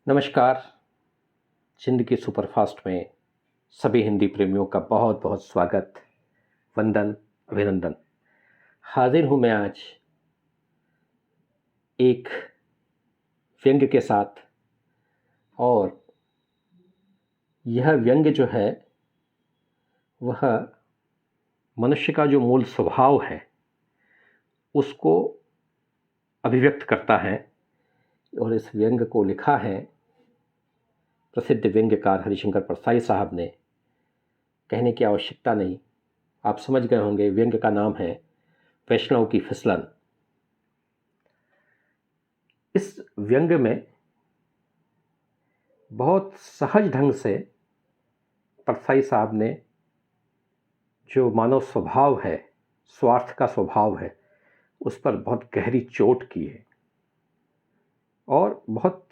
नमस्कार। ज़िंदगी सुपरफास्ट में सभी हिंदी प्रेमियों का बहुत बहुत स्वागत, वंदन, अभिनंदन। हाजिर हूँ मैं आज एक व्यंग्य के साथ, और यह व्यंग्य जो है वह मनुष्य का जो मूल स्वभाव है उसको अभिव्यक्त करता है। और इस व्यंग्य को लिखा है प्रसिद्ध व्यंग्यकार हरिशंकर परसाई साहब ने। कहने की आवश्यकता नहीं, आप समझ गए होंगे। व्यंग्य का नाम है वैष्णव की फिसलन। इस व्यंग्य में बहुत सहज ढंग से परसाई साहब ने जो मानव स्वभाव है, स्वार्थ का स्वभाव है, उस पर बहुत गहरी चोट की है और बहुत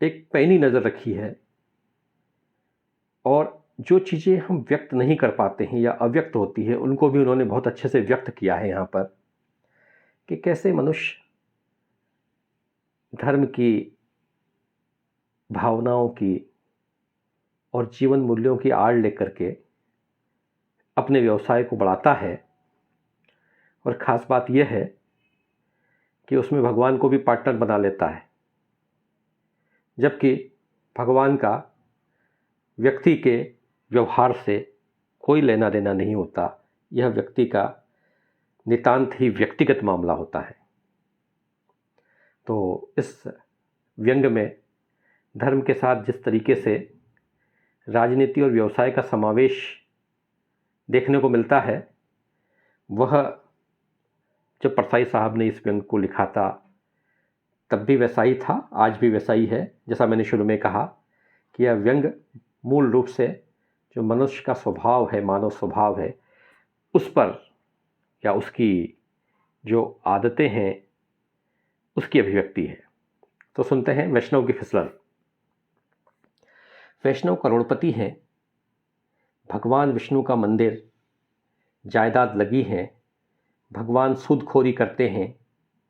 एक पैनी नज़र रखी है। और जो चीज़ें हम व्यक्त नहीं कर पाते हैं या अव्यक्त होती है, उनको भी उन्होंने बहुत अच्छे से व्यक्त किया है यहाँ पर, कि कैसे मनुष्य धर्म की, भावनाओं की और जीवन मूल्यों की आड़ लेकर के अपने व्यवसाय को बढ़ाता है। और ख़ास बात यह है कि उसमें भगवान को भी पार्टनर बना लेता है, जबकि भगवान का व्यक्ति के व्यवहार से कोई लेना देना नहीं होता। यह व्यक्ति का नितांत ही व्यक्तिगत मामला होता है। तो इस व्यंग्य में धर्म के साथ जिस तरीके से राजनीति और व्यवसाय का समावेश देखने को मिलता है, वह जब परसाई साहब ने इस व्यंग्य को लिखा था तब भी वैसा ही था, आज भी वैसा ही है। जैसा मैंने शुरू में कहा कि यह व्यंग्य मूल रूप से जो मनुष्य का स्वभाव है, मानव स्वभाव है, उस पर या उसकी जो आदतें हैं उसकी अभिव्यक्ति है। तो सुनते हैं वैष्णव की फिसलन। वैष्णव करोड़पति हैं, भगवान विष्णु का मंदिर, जायदाद लगी है, भगवान सूदखोरी करते हैं,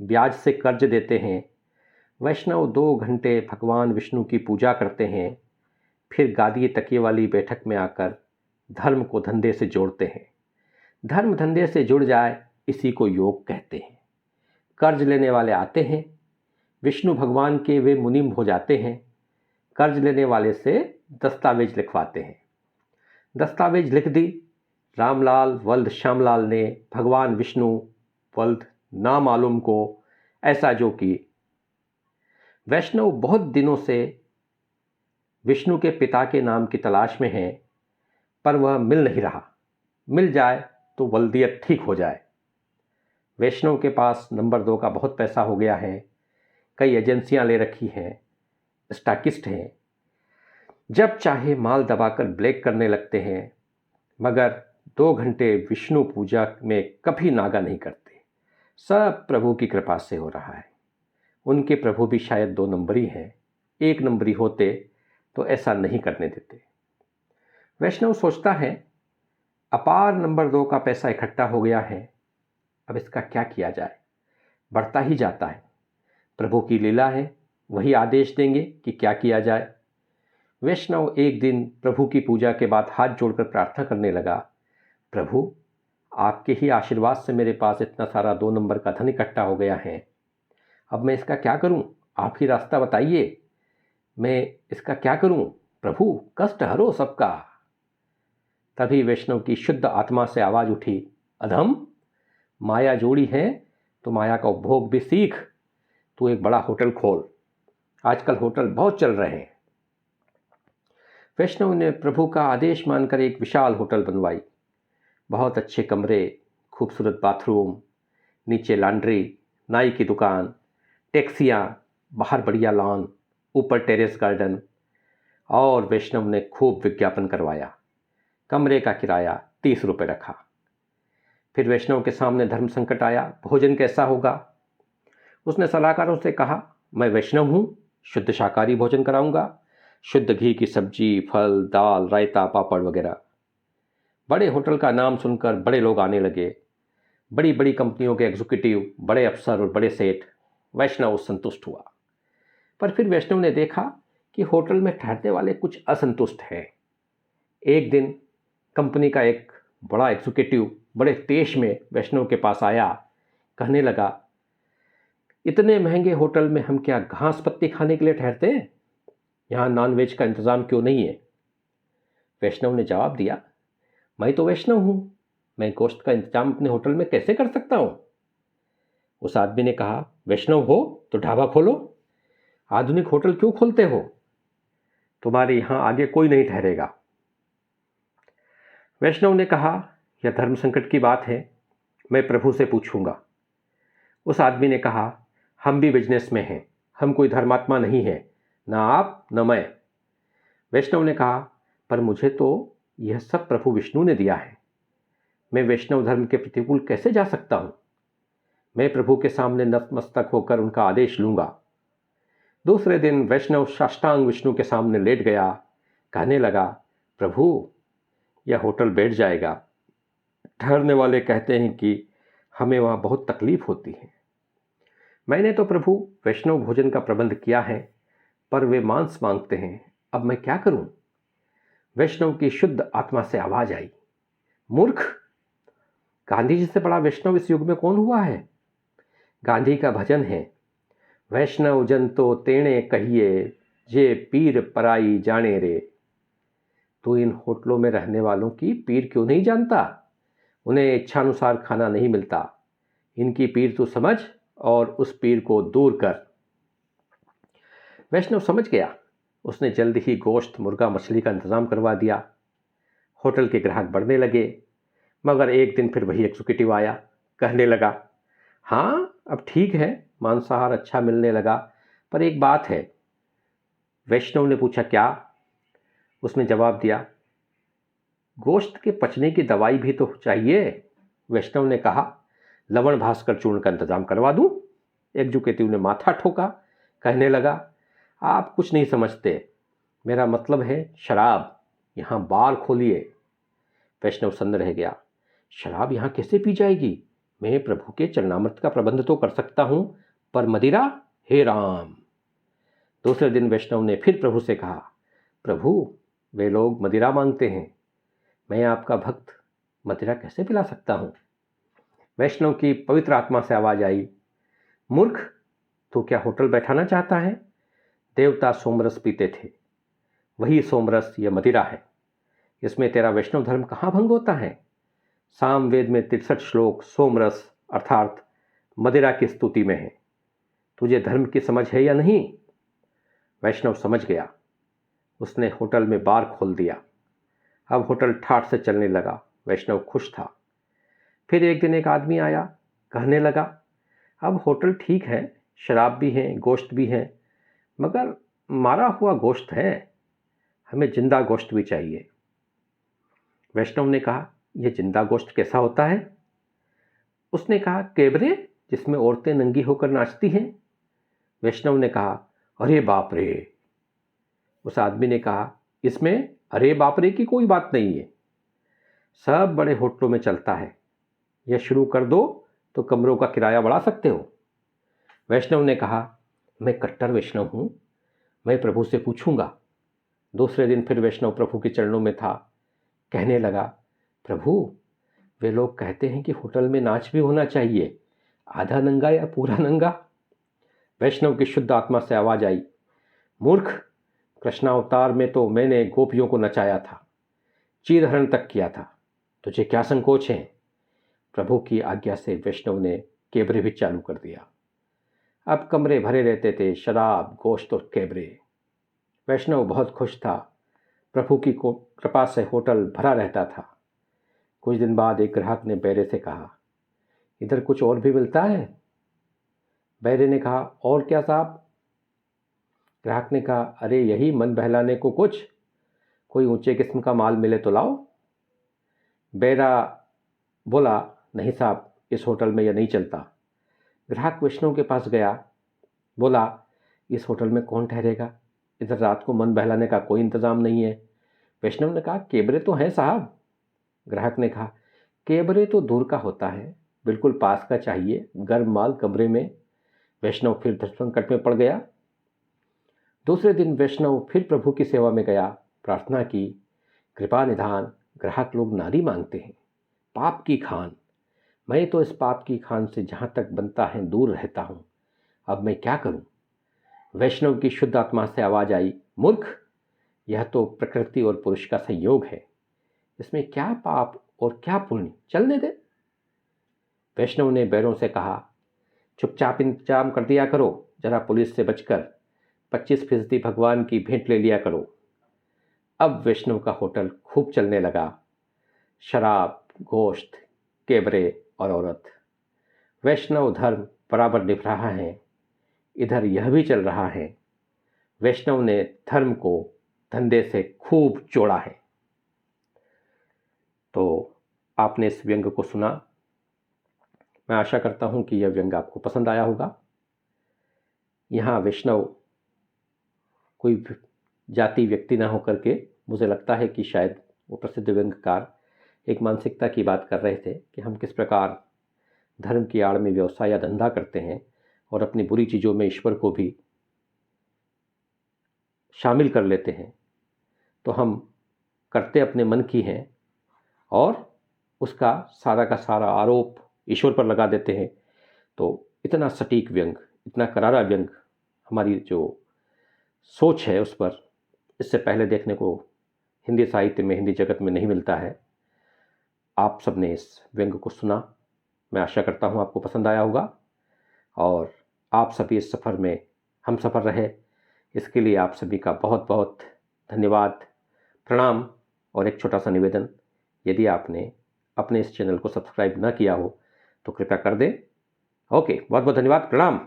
ब्याज से कर्ज देते हैं। वैष्णव 2 घंटे भगवान विष्णु की पूजा करते हैं, फिर गादी तकिए वाली बैठक में आकर धर्म को धंधे से जोड़ते हैं। धर्म धंधे से जुड़ जाए, इसी को योग कहते हैं। कर्ज लेने वाले आते हैं, विष्णु भगवान के वे मुनीम हो जाते हैं। कर्ज लेने वाले से दस्तावेज लिखवाते हैं। दस्तावेज लिख दी, रामलाल वल्द श्यामलाल ने भगवान विष्णु वल्द ना मालूम को ऐसा जो कि। वैष्णव बहुत दिनों से विष्णु के पिता के नाम की तलाश में है, पर वह मिल नहीं रहा। मिल जाए तो वल्दियत ठीक हो जाए। वैष्णव के पास नंबर 2 का बहुत पैसा हो गया है, कई एजेंसियां ले रखी हैं, स्टॉकिस्ट हैं। जब चाहे माल दबाकर ब्लैक करने लगते हैं, मगर 2 घंटे विष्णु पूजा में कभी नागा नहीं करते। सब प्रभु की कृपा से हो रहा है। उनके प्रभु भी शायद 2 नंबरी हैं, 1 नंबरी होते तो ऐसा नहीं करने देते। वैष्णव सोचता है, अपार नंबर 2 का पैसा इकट्ठा हो गया है, अब इसका क्या किया जाए। बढ़ता ही जाता है। प्रभु की लीला है, वही आदेश देंगे कि क्या किया जाए। वैष्णव एक दिन प्रभु की पूजा के बाद हाथ जोड़कर प्रार्थना करने लगा, प्रभु आपके ही आशीर्वाद से मेरे पास इतना सारा 2 नंबर का धन इकट्ठा हो गया है, अब मैं इसका क्या करूं? आप ही रास्ता बताइए, मैं इसका क्या करूं? प्रभु कष्ट हरो सबका। तभी वैष्णव की शुद्ध आत्मा से आवाज उठी, अधम, माया जोड़ी है तो माया का उपभोग भी सीख। तू एक बड़ा होटल खोल, आजकल होटल बहुत चल रहे हैं। वैष्णव ने प्रभु का आदेश मानकर एक विशाल होटल बनवाई। बहुत अच्छे कमरे, खूबसूरत बाथरूम, नीचे लॉन्ड्री, नाई की दुकान, टैक्सियाँ, बाहर बढ़िया लॉन, ऊपर टेरेस गार्डन। और वैष्णव ने खूब विज्ञापन करवाया। कमरे का किराया 30 रुपये रखा। फिर वैष्णव के सामने धर्म संकट आया, भोजन कैसा होगा। उसने सलाहकारों से कहा, मैं वैष्णव हूँ, शुद्ध शाकाहारी भोजन कराऊंगा, शुद्ध घी की सब्जी, फल, दाल, रायता, पापड़ वगैरह। बड़े होटल का नाम सुनकर बड़े लोग आने लगे, बड़ी बड़ी कंपनियों के एग्जीक्यूटिव, बड़े अफसर और बड़े सेठ। वैष्णव संतुष्ट हुआ। पर फिर वैष्णव ने देखा कि होटल में ठहरने वाले कुछ असंतुष्ट हैं। एक दिन कंपनी का एक बड़ा एग्जीक्यूटिव बड़े तेज में वैष्णव के पास आया, कहने लगा, इतने महंगे होटल में हम क्या घास पत्ती खाने के लिए ठहरते हैं? यहाँ नॉनवेज का इंतज़ाम क्यों नहीं है? वैष्णव ने जवाब दिया, मैं तो वैष्णव हूँ, मैं गोश्त का इंतजाम अपने होटल में कैसे कर सकता हूँ? उस आदमी ने कहा, वैष्णव हो तो ढाबा खोलो, आधुनिक होटल क्यों खोलते हो? तुम्हारे यहाँ आगे कोई नहीं ठहरेगा। वैष्णव ने कहा, यह धर्म संकट की बात है, मैं प्रभु से पूछूंगा। उस आदमी ने कहा, हम भी बिजनेस में हैं, हम कोई धर्मात्मा नहीं है, ना आप न मैं। वैष्णव ने कहा, पर मुझे तो यह सब प्रभु विष्णु ने दिया है, मैं वैष्णव धर्म के प्रतिकूल कैसे जा सकता हूँ? मैं प्रभु के सामने नतमस्तक होकर उनका आदेश लूंगा। दूसरे दिन वैष्णव साष्टांग विष्णु के सामने लेट गया, कहने लगा, प्रभु यह होटल बैठ जाएगा, ठहरने वाले कहते हैं कि हमें वहाँ बहुत तकलीफ होती है। मैंने तो प्रभु वैष्णव भोजन का प्रबंध किया है, पर वे मांस मांगते हैं, अब मैं क्या करूं? वैष्णव की शुद्ध आत्मा से आवाज आई, मूर्ख, गांधी जी से बड़ा वैष्णव इस युग में कौन हुआ है? गांधी का भजन है, वैष्णव जन तो तेणे कहिए, जे पीर पराई जाने रे। तू इन होटलों में रहने वालों की पीर क्यों नहीं जानता? उन्हें इच्छानुसार खाना नहीं मिलता, इनकी पीर तू समझ और उस पीर को दूर कर। वैष्णव समझ गया, उसने जल्द ही गोश्त, मुर्गा, मछली का इंतजाम करवा दिया। होटल के ग्राहक बढ़ने लगे, मगर एक दिन फिर वही एग्जीक्यूटिव आया, कहने लगा, हाँ अब ठीक है, मांसाहार अच्छा मिलने लगा, पर एक बात है। वैष्णव ने पूछा, क्या? उसने जवाब दिया, गोश्त के पचने की दवाई भी तो चाहिए। वैष्णव ने कहा, लवण भास्कर चूर्ण का इंतजाम करवा दूं? एग्जीक्यूटिव ने माथा ठोका, कहने लगा, आप कुछ नहीं समझते, मेरा मतलब है शराब, यहाँ बार खोलिए। वैष्णव सन्न रह गया, शराब यहाँ कैसे पी जाएगी? मैं प्रभु के चरणामृत का प्रबंध तो कर सकता हूँ, पर मदिरा, हे राम। दूसरे दिन वैष्णव ने फिर प्रभु से कहा, प्रभु वे लोग मदिरा मांगते हैं, मैं आपका भक्त मदिरा कैसे पिला सकता हूँ? वैष्णव की पवित्र आत्मा से आवाज आई, मूर्ख, तू क्या होटल बैठाना चाहता है? देवता सोमरस पीते थे, वही सोमरस यह मदिरा है, इसमें तेरा वैष्णव धर्म कहाँ भंग होता है? सामवेद में 63 श्लोक सोमरस अर्थात मदिरा की स्तुति में है। तुझे धर्म की समझ है या नहीं? वैष्णव समझ गया, उसने होटल में बार खोल दिया। अब होटल ठाठ से चलने लगा, वैष्णव खुश था। फिर एक दिन एक आदमी आया, कहने लगा, अब होटल ठीक है, शराब भी है, गोश्त भी है, मगर मारा हुआ गोश्त है, हमें जिंदा गोश्त भी चाहिए। वैष्णव ने कहा, यह जिंदा गोश्त कैसा होता है? उसने कहा, कैबरे, जिसमें औरतें नंगी होकर नाचती हैं। वैष्णव ने कहा, अरे बाप रे। उस आदमी ने कहा, इसमें अरे बाप रे की कोई बात नहीं है, सब बड़े होटलों में चलता है, यह शुरू कर दो तो कमरों का किराया बढ़ा सकते हो। वैष्णव ने कहा, मैं कट्टर वैष्णव हूँ, मैं प्रभु से पूछूंगा। दूसरे दिन फिर वैष्णव प्रभु के चरणों में था, कहने लगा, प्रभु वे लोग कहते हैं कि होटल में नाच भी होना चाहिए, आधा नंगा या पूरा नंगा। वैष्णव की शुद्ध आत्मा से आवाज आई, मूर्ख, कृष्णावतार में तो मैंने गोपियों को नचाया था, चीरहरण तक किया था, तुझे क्या संकोच है? प्रभु की आज्ञा से वैष्णव ने कैबरे भी चालू कर दिया। अब कमरे भरे रहते थे, शराब, गोश्त और कैबरे। वैष्णव बहुत खुश था, प्रभु की कृपा से होटल भरा रहता था। कुछ दिन बाद एक ग्राहक ने बैरे से कहा, इधर कुछ और भी मिलता है? बैरे ने कहा, और क्या साहब? ग्राहक ने कहा, अरे यही मन बहलाने को कुछ, कोई ऊंचे किस्म का माल मिले तो लाओ। बैरा बोला, नहीं साहब, इस होटल में यह नहीं चलता। ग्राहक वैष्णव के पास गया, बोला, इस होटल में कौन ठहरेगा, इधर रात को मन बहलाने का कोई इंतज़ाम नहीं है। वैष्णव ने कहा, कैबरे तो हैं साहब। ग्राहक ने कहा, कैबरे तो दूर का होता है, बिल्कुल पास का चाहिए, गर्म माल कमरे में। वैष्णव फिर संकट में पड़ गया। दूसरे दिन वैष्णव फिर प्रभु की सेवा में गया, प्रार्थना की, कृपा निधान, ग्राहक लोग नारी मांगते हैं, पाप की खान, मैं तो इस पाप की खान से जहाँ तक बनता है दूर रहता हूँ, अब मैं क्या करूँ। वैष्णव की शुद्ध आत्मा से आवाज़ आई, मूर्ख, यह तो प्रकृति और पुरुष का संयोग है, इसमें क्या पाप और क्या पुण्य, चलने दे। वैष्णव ने बैरों से कहा, चुपचाप इंतजाम कर दिया करो, जरा पुलिस से बचकर 25% भगवान की भेंट ले लिया करो। अब वैष्णव का होटल खूब चलने लगा, शराब, गोश्त, केबरे और औरत। वैष्णव धर्म बराबर निभ रहा है, इधर यह भी चल रहा है। वैष्णव ने धर्म को धंधे से खूब जोड़ा है। तो आपने इस व्यंग को सुना। मैं आशा करता हूँ कि यह व्यंग आपको पसंद आया होगा। यहाँ वैष्णव कोई जाति व्यक्ति ना होकर के, मुझे लगता है कि शायद वो प्रसिद्ध व्यंग्यकार एक मानसिकता की बात कर रहे थे कि हम किस प्रकार धर्म की आड़ में व्यवसाय या धंधा करते हैं और अपनी बुरी चीज़ों में ईश्वर को भी शामिल कर लेते हैं। तो हम करते अपने मन की हैं और उसका सारा का सारा आरोप ईश्वर पर लगा देते हैं। तो इतना सटीक व्यंग, इतना करारा व्यंग हमारी जो सोच है उस पर इससे पहले देखने को हिंदी साहित्य में, हिंदी जगत में नहीं मिलता है। आप सबने इस व्यंग को सुना, मैं आशा करता हूँ आपको पसंद आया होगा और आप सभी इस सफ़र में हम सफ़र रहे, इसके लिए आप सभी का बहुत बहुत धन्यवाद, प्रणाम। और एक छोटा सा निवेदन, यदि आपने अपने इस चैनल को सब्सक्राइब ना किया हो तो कृपया कर दें। ओके, बहुत बहुत धन्यवाद, प्रणाम।